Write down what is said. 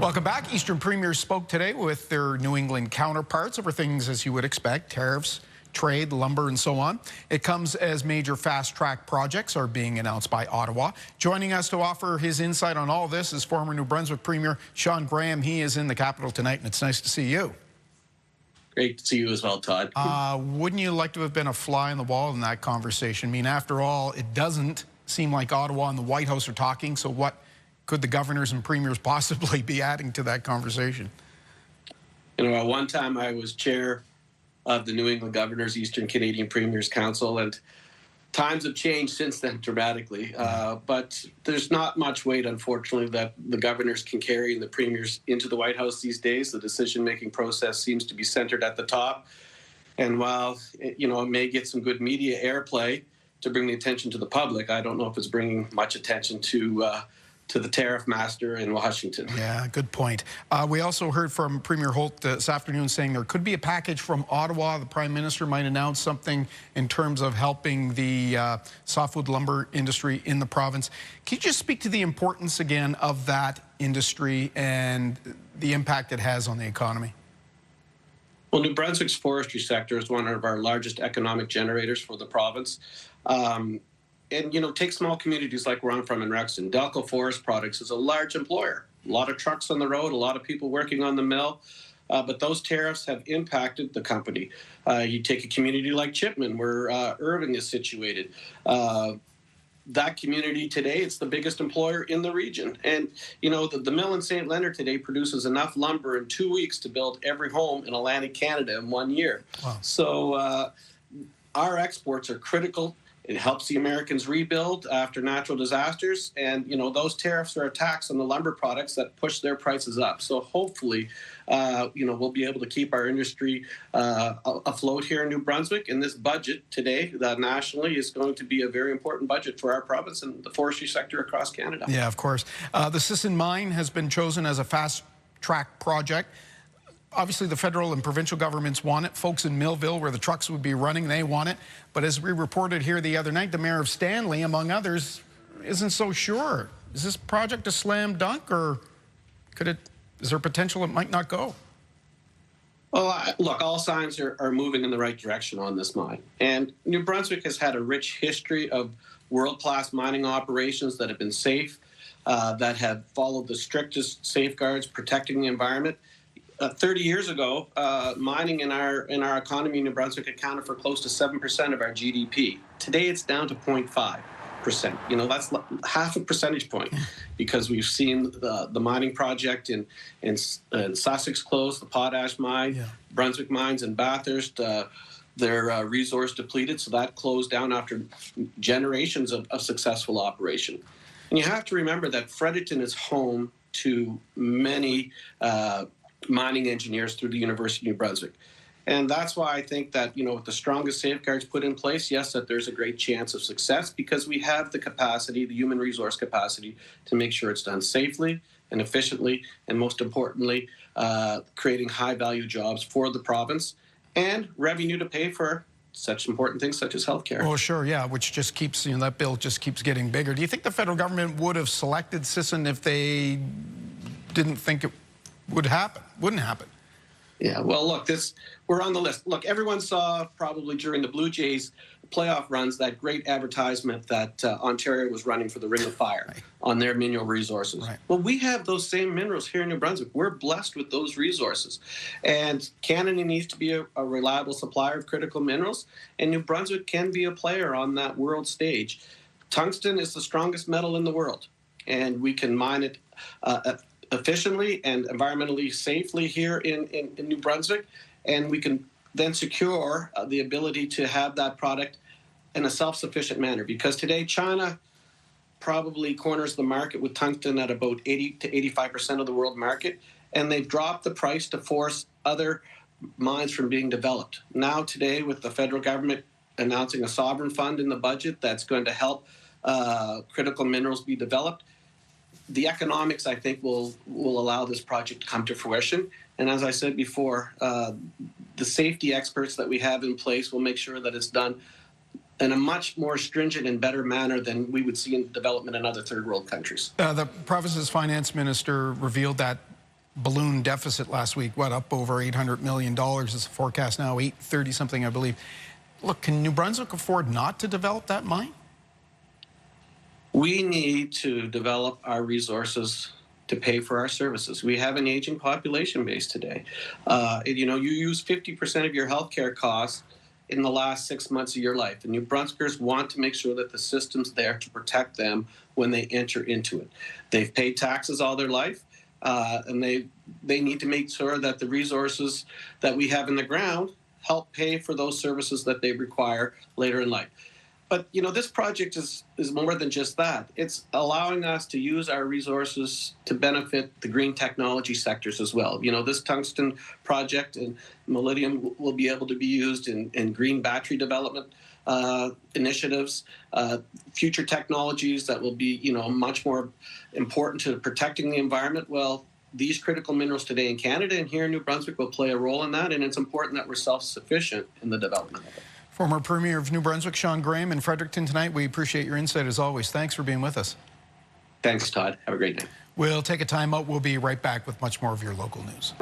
Welcome back. Eastern premiers spoke today with their New England counterparts over things as you would expect, tariffs, trade, lumber, and so on. It comes as major fast-track projects are being announced by Ottawa. Joining us to offer his insight on all this is former New Brunswick Premier Shawn Graham. He is in the capital tonight, and it's nice to see you. Great to see you as well, Todd. Wouldn't you like to have been a fly on the wall in that conversation? I mean, after all, it doesn't seem like Ottawa and the White House are talking, so what could the governors and premiers possibly be adding to that conversation? You know, at one time I was chair of the New England Governors Eastern Canadian Premiers Council, and times have changed since then dramatically. But there's not much weight, unfortunately, that the governors can carry and the premiers into the White House these days. The decision-making process seems to be centered at the top. And while it may get some good media airplay to bring the attention to the public, I don't know if it's bringing much attention to the tariff master in Washington. Yeah, good point. We also heard from Premier Holt this afternoon saying there could be a package from Ottawa. The Prime Minister might announce something in terms of helping the softwood lumber industry in the province. Can you just speak to the importance again of that industry and the impact it has on the economy? Well, New Brunswick's forestry sector is one of our largest economic generators for the province. And, take small communities like where I'm from in Rexton. Delco Forest Products is a large employer. A lot of trucks on the road, a lot of people working on the mill. But those tariffs have impacted the company. You take a community like Chipman, where Irving is situated. That community today, it's the biggest employer in the region. And, the mill in St. Leonard today produces enough lumber in 2 weeks to build every home in Atlantic Canada in 1 year. Wow. So our exports are critical. It helps the Americans rebuild after natural disasters. And, those tariffs are a tax on the lumber products that push their prices up. So hopefully, we'll be able to keep our industry afloat here in New Brunswick. And this budget today, nationally, is going to be a very important budget for our province and the forestry sector across Canada. Yeah, of course. The Sisson mine has been chosen as a fast-track project. Obviously, the federal and provincial governments want it. Folks in Millville, where the trucks would be running, they want it. But as we reported here the other night, the mayor of Stanley, among others, isn't so sure. Is this project a slam dunk, or is there potential it might not go? Well, look, all signs are moving in the right direction on this mine. And New Brunswick has had a rich history of world-class mining operations that have been safe, that have followed the strictest safeguards protecting the environment. 30 years ago, mining in our economy in New Brunswick accounted for close to 7% of our GDP. Today, it's down to 0.5%. That's half a percentage point, because we've seen the mining project in Sussex close, the potash mine, yeah. Brunswick mines in Bathurst, their resource depleted, so that closed down after generations of successful operation. And you have to remember that Fredericton is home to many mining engineers through the University of New Brunswick. And that's why I think that, with the strongest safeguards put in place, yes, that there's a great chance of success, because we have the capacity, the human resource capacity, to make sure it's done safely and efficiently, and most importantly, creating high-value jobs for the province and revenue to pay for such important things such as healthcare. Oh, sure, yeah, which just keeps, that bill just keeps getting bigger. Do you think the federal government would have selected Sisson if they didn't think it wouldn't happen? Yeah, well, look, we're on the list. Look, everyone saw probably during the Blue Jays playoff runs that great advertisement that Ontario was running for the Ring of Fire on their mineral resources. Right. Well, we have those same minerals here in New Brunswick. We're blessed with those resources. And Canada needs to be a reliable supplier of critical minerals, and New Brunswick can be a player on that world stage. Tungsten is the strongest metal in the world, and we can mine it efficiently and environmentally safely here in New Brunswick, and we can then secure the ability to have that product in a self-sufficient manner, because today China probably corners the market with tungsten at about 80 to 85% of the world market, and they've dropped the price to force other mines from being developed. Now today, with the federal government announcing a sovereign fund in the budget that's going to help critical minerals be developed, the economics, I think, will allow this project to come to fruition. And as I said before, the safety experts that we have in place will make sure that it's done in a much more stringent and better manner than we would see in development in other third world countries. The province's finance minister revealed that balloon deficit last week, what, up over $800 million is the forecast now, 830 something, I believe. Look, can New Brunswick afford not to develop that mine? We need to develop our resources to pay for our services. We have an aging population base today. You know, you use 50% of your healthcare costs in the last 6 months of your life. And New Brunswickers want to make sure that the system's there to protect them when they enter into it. They've paid taxes all their life, and they need to make sure that the resources that we have in the ground help pay for those services that they require later in life. But, you know, this project is more than just that. It's allowing us to use our resources to benefit the green technology sectors as well. You know, this tungsten project and molybdenum will be able to be used in green battery development initiatives, future technologies that will be, you know, much more important to protecting the environment. Well, these critical minerals today in Canada and here in New Brunswick will play a role in that, and it's important that we're self-sufficient in the development of it. Former Premier of New Brunswick, Shawn Graham, in Fredericton tonight. We appreciate your insight as always. Thanks for being with us. Thanks, Todd. Have a great day. We'll take a time out. We'll be right back with much more of your local news.